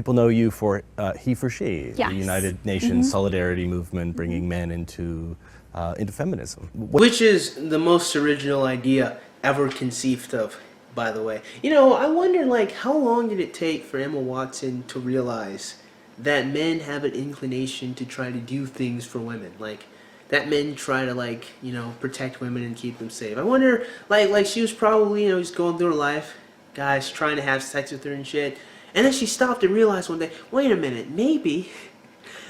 people know you for He for She, Yes. the United Nations solidarity movement, bringing men into feminism. Which is the most original idea ever conceived of, by the way. You know, I wonder, like, how long did it take for Emma Watson to realize that men have an inclination to try to do things for women? Like, that men try to, like, you know, protect women and keep them safe. I wonder, like she was probably, you know, just going through her life, guys trying to have sex with her and shit. And then she stopped and realized one day, wait a minute, maybe,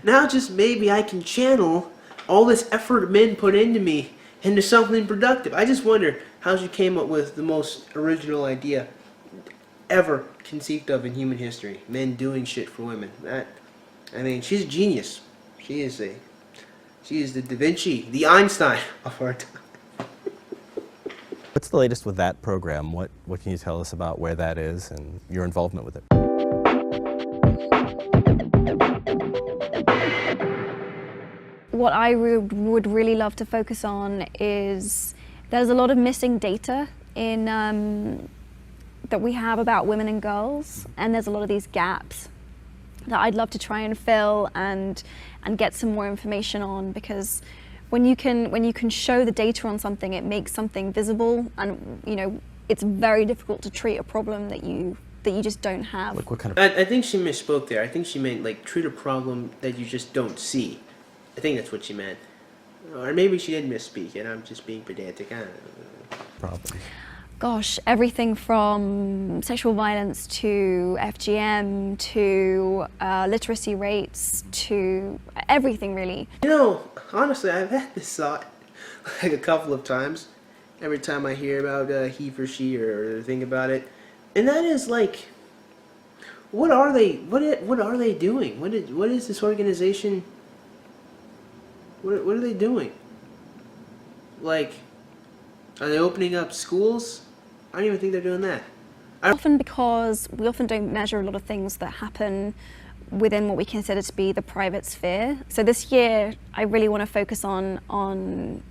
now just maybe I can channel all this effort men put into me into something productive. I just wonder how she came up with the most original idea ever conceived of in human history. Men doing shit for women. I mean, she's a genius. She is the Da Vinci, the Einstein of our time. What's the latest with that program? What can you tell us about where that is and your involvement with it? What I would really love to focus on is there's a lot of missing data in that we have about women and girls, and there's a lot of these gaps that I'd love to try and fill and get some more information on, because when you can show the data on something, it makes something visible, and you know, it's very difficult to treat a problem that you just don't have. Like what kind of? I think she misspoke there. I think she meant, like, treat a problem that you just don't see. I think that's what she meant. Or maybe she did misspeak and I'm just being pedantic. I don't know. Problem. Gosh, everything from sexual violence to FGM to literacy rates to everything, really. You know, honestly, I've had this thought like a couple of times. Every time I hear about he for she or think about it, and that is like, what are they? What are they doing? What is this organization? What are they doing? Like, are they opening up schools? I don't even think they're doing that. Often because we often don't measure a lot of things that happen within what we consider to be the private sphere. So this year, I really want to focus on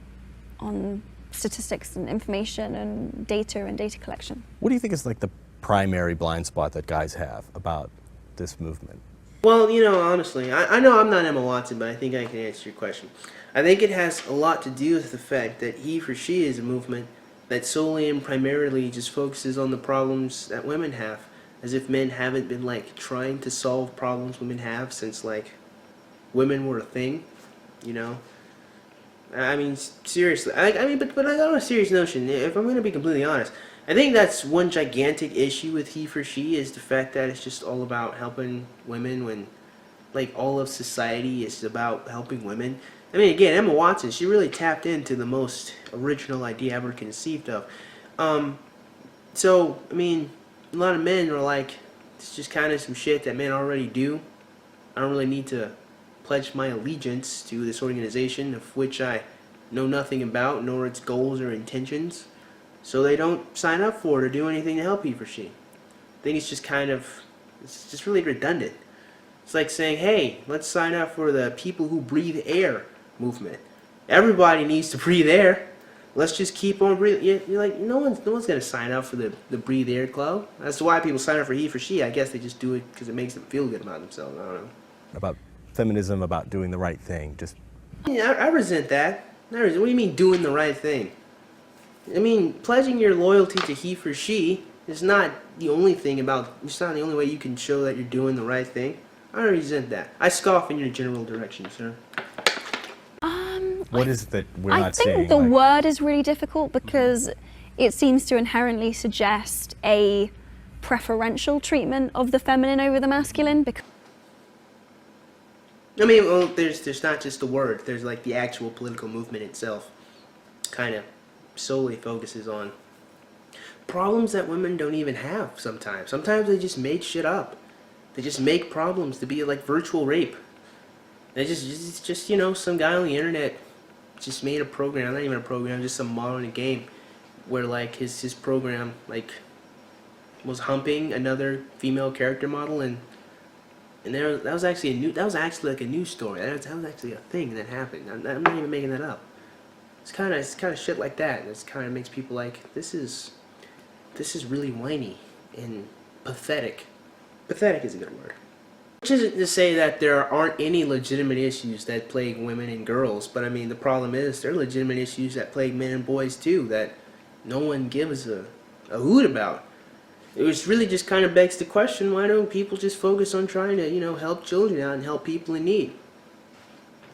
statistics and information and data collection. What do you think is like the primary blind spot that guys have about this movement? Well, you know, honestly, I know I'm not Emma Watson, but I think I can answer your question. I think it has a lot to do with the fact that he for she is a movement that solely and primarily just focuses on the problems that women have, as if men haven't been, like, trying to solve problems women have since, like, women were a thing, you know? I mean, seriously, but on a serious notion, if I'm going to be completely honest, I think that's one gigantic issue with he for she is the fact that it's just all about helping women when, like, all of society is about helping women. I mean, again, Emma Watson, she really tapped into the most original idea ever conceived of. So, I mean, a lot of men are like, it's just kind of some shit that men already do. I don't really need to pledge my allegiance to this organization of which I know nothing about, nor its goals or intentions. So they don't sign up for it or do anything to help he for she. I think it's just kind of, it's just really redundant. It's like saying, hey, let's sign up for the people who breathe air movement. Everybody needs to breathe air. Let's just keep on breathing. You're like, no one's gonna sign up for the breathe air club. That's why people sign up for he for she. I guess they just do it because it makes them feel good about themselves. I don't know. About feminism, about doing the right thing, just... I resent that. What do you mean doing the right thing? I mean, pledging your loyalty to he for she is not the only thing about, it's not the only way you can show that you're doing the right thing. I resent that. I scoff in your general direction, sir. What is it that we're not seeing? I think the word is really difficult because it seems to inherently suggest a preferential treatment of the feminine over the masculine. I mean, well, there's not just the word. There's, like, the actual political movement itself kind of solely focuses on problems that women don't even have sometimes. Sometimes they just make shit up. They just make problems to be like virtual rape. They just you know, some guy on the internet just made a program, not even a program, just some mod in a game where, like, his program, like, was humping another female character model, and that was actually like a news story. That was actually a thing that happened. I'm not even making that up. It's kind of shit like that. It's kind of makes people like, this is really whiny and pathetic. Pathetic is a good word. Which isn't to say that there aren't any legitimate issues that plague women and girls, but I mean, the problem is there are legitimate issues that plague men and boys too that no one gives a hoot about. It was really just kind of begs the question, why don't people just focus on trying to, help children out and help people in need?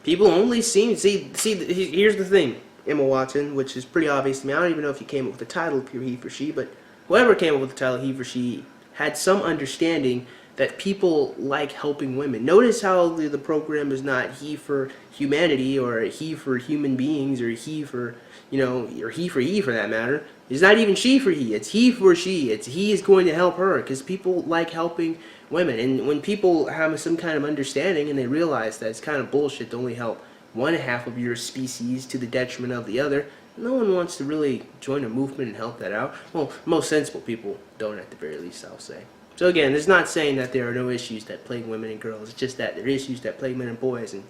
People only see, here's the thing, Emma Watson, which is pretty obvious to me. I don't even know if you came up with the title of He for She, but whoever came up with the title He for She had some understanding that people like helping women. Notice how the program is not He for Humanity or He for Human Beings or He for, or He for He for that matter. It's not even She for He. It's He for She. It's He is going to help her because people like helping women. And when people have some kind of understanding and they realize that it's kind of bullshit to only help one half of your species to the detriment of the other, no one wants to really join a movement and help that out. Well, most sensible people don't, at the very least, I'll say. So again, it's not saying that there are no issues that plague women and girls. It's just that there are issues that plague men and boys, and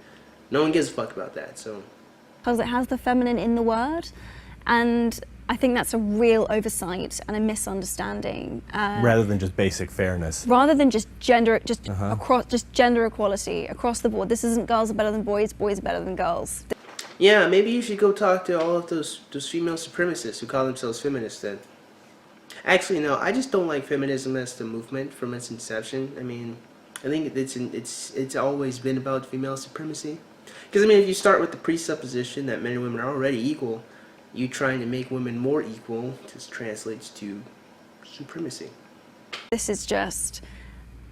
no one gives a fuck about that. So, because it has the feminine in the word, and I think that's a real oversight and a misunderstanding. Rather than just basic fairness. Rather than just gender, across, just gender equality across the board. This isn't girls are better than boys, boys are better than girls. Yeah, maybe you should go talk to all of those female supremacists who call themselves feminists then. Actually, no, I just don't like feminism as the movement from its inception. I mean, I think it's always been about female supremacy. Because, I mean, if you start with the presupposition that men and women are already equal, you trying to make women more equal just translates to supremacy. This is just,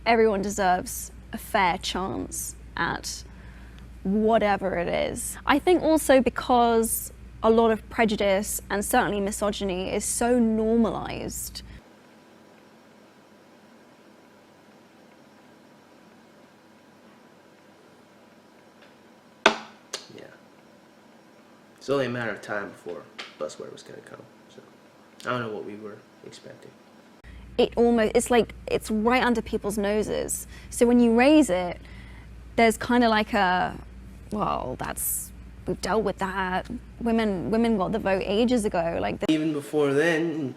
everyone deserves a fair chance at whatever it is. I think also because a lot of prejudice and certainly misogyny is so normalized. Yeah. It's only a matter of time before busware was going to come. So I don't know what we were expecting. It's like it's right under people's noses. So when you raise it, there's kind of like a, well, we've dealt with that. Women got the vote ages ago. Even before then,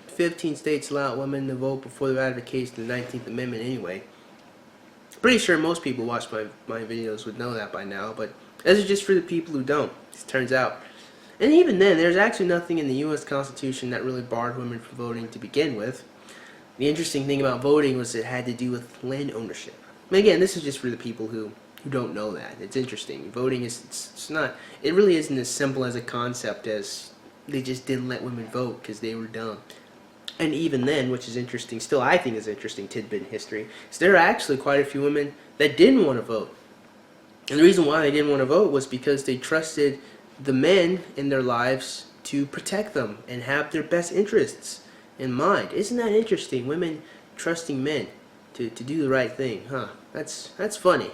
15 states allow women to vote before the ratification of the 19th Amendment anyway. Pretty sure most people watch my videos would know that by now, but this is just for the people who don't, it turns out. And even then, there's actually nothing in the U.S. Constitution that really barred women from voting to begin with. The interesting thing about voting was it had to do with land ownership. And again, this is just for the people who don't know that. It's interesting. Voting it's not, it really isn't as simple as a concept as they just didn't let women vote because they were dumb. And even then, which is interesting, still I think is an interesting tidbit in history, is there are actually quite a few women that didn't want to vote. And the reason why they didn't want to vote was because they trusted the men in their lives to protect them and have their best interests in mind. Isn't that interesting? Women trusting men to do the right thing, huh? That's funny.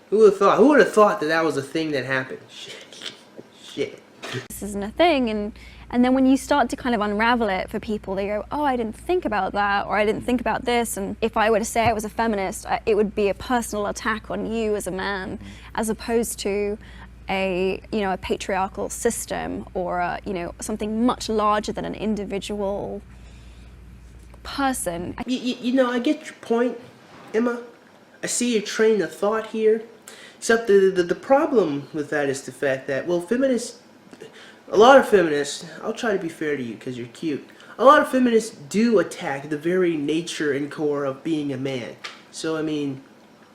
Who would have thought? Who would have thought that was a thing that happened? Shit. This isn't a thing, and then when you start to kind of unravel it for people, they go, oh, I didn't think about that, or I didn't think about this, and if I were to say I was a feminist, it would be a personal attack on you as a man, as opposed to a patriarchal system or something much larger than an individual person. I get your point, Emma. I see your train of thought here. Except the problem with that is the fact that, well, a lot of feminists, I'll try to be fair to you because you're cute, a lot of feminists do attack the very nature and core of being a man. So, I mean,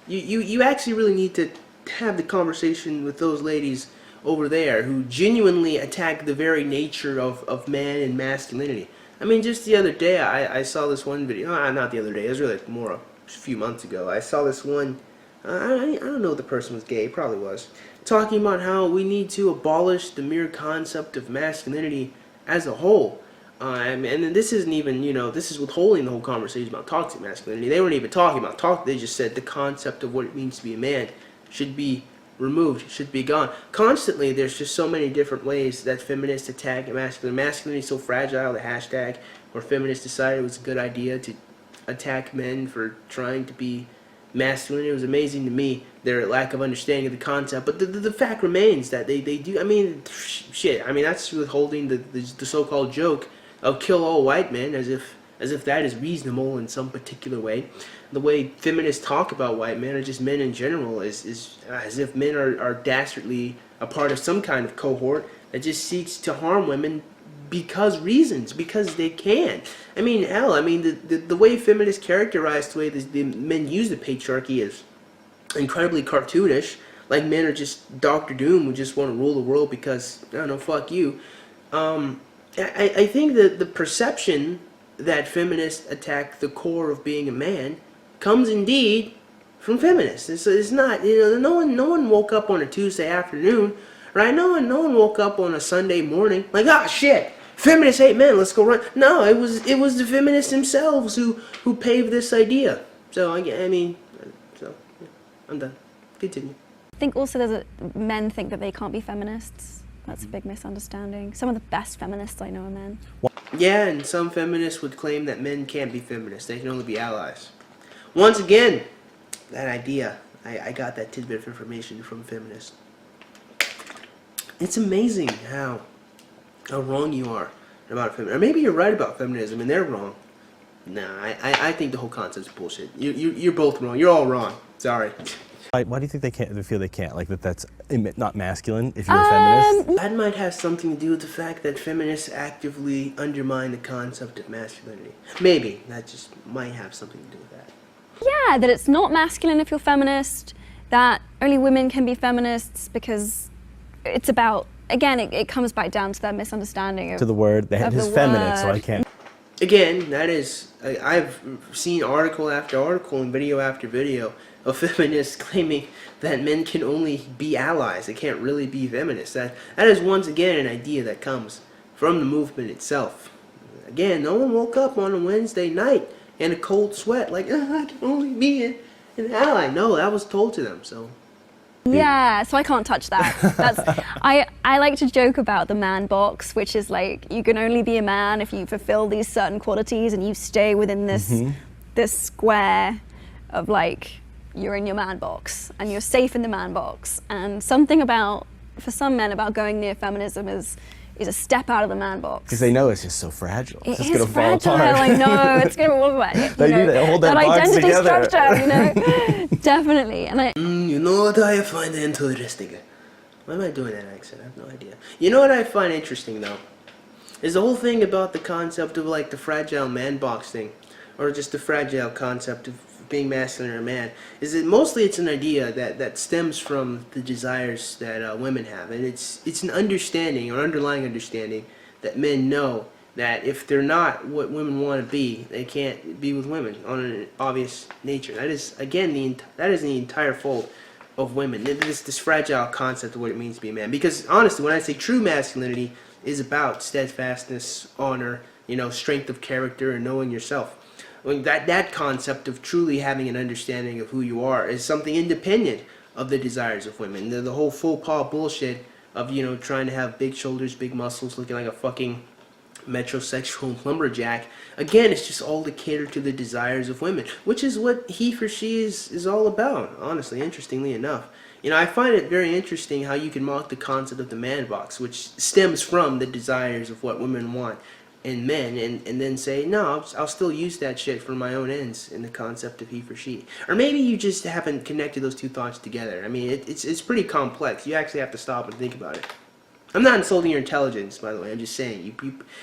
you actually really need to have the conversation with those ladies over there who genuinely attack the very nature of man and masculinity. I mean, just the other day, I saw this one video, not the other day, it was really more a few months ago. I saw this one, I don't know if the person was gay, probably was, talking about how we need to abolish the mere concept of masculinity as a whole. And this isn't even, this is withholding the whole conversation about toxic masculinity. They weren't even talking about talk, they just said the concept of what it means to be a man should be removed, should be gone. Constantly, there's just so many different ways that feminists attack masculinity. Masculinity is so fragile, the hashtag where feminists decided it was a good idea to attack men for trying to be masculine. It was amazing to me, their lack of understanding of the concept. But the fact remains that they do, I mean, shit, I mean, that's withholding the so-called joke of kill all white men, as if as if that is reasonable in some particular way. The way feminists talk about white men, or just men in general, is as if men are dastardly a part of some kind of cohort that just seeks to harm women because they can. I mean, hell, I mean, the way feminists characterize the way the men use the patriarchy is incredibly cartoonish. Like men are just Doctor Doom who just want to rule the world because, I don't know, fuck you. I think that the perception that feminists attack the core of being a man comes indeed from feminists. It's not, no one woke up on a Tuesday afternoon, right? No one woke up on a Sunday morning like, ah, shit, feminists hate men, let's go run. No, it was the feminists themselves who paved this idea. So I'm done. Continue. I think also men think that they can't be feminists. That's a big misunderstanding. Some of the best feminists I know are men. Yeah, and some feminists would claim that men can't be feminists. They can only be allies. Once again, that idea, I got that tidbit of information from feminists. It's amazing how wrong you are about feminism. Or maybe you're right about feminism and they're wrong. Nah, I think the whole concept's bullshit. You're both wrong. You're all wrong. Sorry. Why do you think they can't? They feel they can't? Like that's not masculine if you're a feminist? That might have something to do with the fact that feminists actively undermine the concept of masculinity. Maybe. That just might have something to do with that. Yeah, that it's not masculine if you're feminist, that only women can be feminists because it's about, again, it comes back down to that misunderstanding of To the word, they have his feminine, so I can't. Again, that is, I've seen article after article and video after video of feminists claiming that men can only be allies. They can't really be feminists. That is once again an idea that comes from the movement itself. Again, no one woke up on a Wednesday night in a cold sweat like, I can only be an ally. No, that was told to them, so. Yeah, so I can't touch that. That's I like to joke about the man box, which is like you can only be a man if you fulfill these certain qualities and you stay within this square of like you're in your man box and you're safe in the man box. And something about, for some men, about going near feminism is a step out of the man box. Because they know it's just so fragile. It's just It going is to fall fragile, apart. I know, it's going to fall apart. They need to hold that box identity together. structure, definitely. And You know what I find interesting? Why am I doing that accent? I have no idea. You know what I find interesting though? Is the whole thing about the concept of like the fragile man box thing. Or just the fragile concept of being masculine or a man. Is that mostly it's an idea that stems from the desires that women have. And it's an understanding or underlying understanding that men know that if they're not what women want to be, they can't be with women on an obvious nature. That is, again, that is the entire fault of women. This fragile concept of what it means to be a man. Because honestly, when I say true masculinity is about steadfastness, honor, strength of character, and knowing yourself. When that concept of truly having an understanding of who you are is something independent of the desires of women. The whole faux pas bullshit of trying to have big shoulders, big muscles, looking like a fucking metrosexual lumberjack. Again, it's just all to cater to the desires of women, which is what he for she is all about. Honestly, interestingly enough, I find it very interesting how you can mock the concept of the man box, which stems from the desires of what women want in men, and then say, no, I'll still use that shit for my own ends in the concept of he for she. Or maybe you just haven't connected those two thoughts together. I mean, it's pretty complex. You actually have to stop and think about it. I'm not insulting your intelligence, by the way. I'm just saying,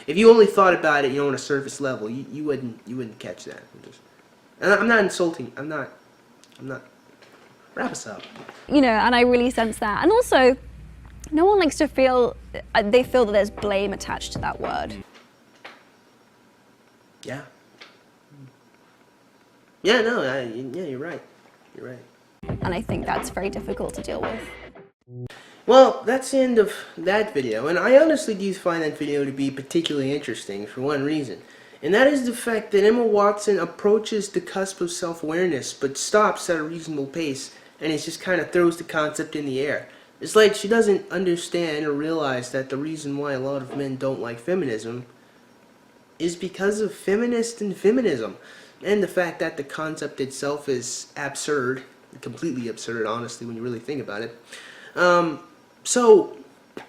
if you only thought about it, on a surface level, you wouldn't catch that. I'm not insulting. I'm not. Wrap us up. and I really sense that. And also, no one likes to feel that there's blame attached to that word. Yeah. Yeah, no, you're right. You're right. And I think that's very difficult to deal with. Well, that's the end of that video, and I honestly do find that video to be particularly interesting for one reason, and that is the fact that Emma Watson approaches the cusp of self-awareness, but stops at a reasonable pace, and it just kind of throws the concept in the air. It's like she doesn't understand or realize that the reason why a lot of men don't like feminism is because of feminists and feminism, and the fact that the concept itself is absurd, completely absurd, honestly, when you really think about it. So,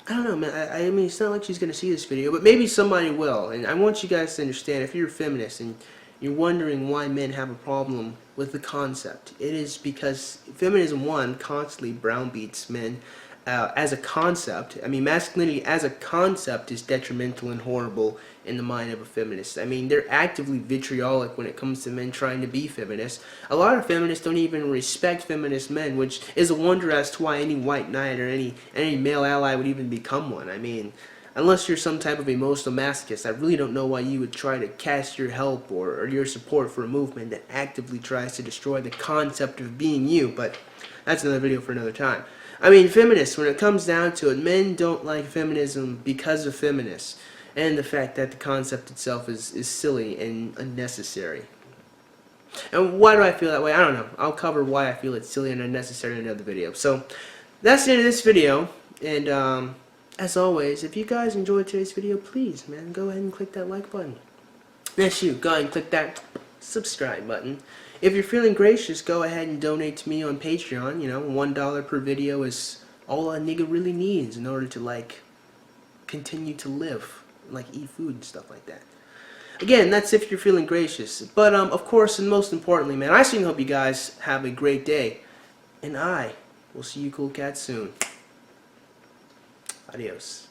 I don't know, man. I mean, it's not like she's gonna see this video, but maybe somebody will. And I want you guys to understand, if you're a feminist and you're wondering why men have a problem with the concept, it is because feminism, one, constantly browbeats men as a concept. I mean, masculinity as a concept is detrimental and horrible in the mind of a feminist. I mean, they're actively vitriolic when it comes to men trying to be feminists. A lot of feminists don't even respect feminist men, which is a wonder as to why any white knight or any male ally would even become one. I mean, unless you're some type of emotional masochist, I really don't know why you would try to cast your help or your support for a movement that actively tries to destroy the concept of being you, but that's another video for another time. I mean, feminists, when it comes down to it, men don't like feminism because of feminists and the fact that the concept itself is silly and unnecessary. And why do I feel that way? I don't know. I'll cover why I feel it's silly and unnecessary in another video. So, that's the end of this video, and as always, if you guys enjoyed today's video, please, man, go ahead and click that like button. Yes, you, go ahead and click that subscribe button. If you're feeling gracious, go ahead and donate to me on Patreon. You know, $1 per video is all a nigga really needs in order to, like, continue to live, like eat food and stuff like that. Again, that's if you're feeling gracious. But, of course, and most importantly, man, I certainly hope you guys have a great day. And I will see you cool cats soon. Adios.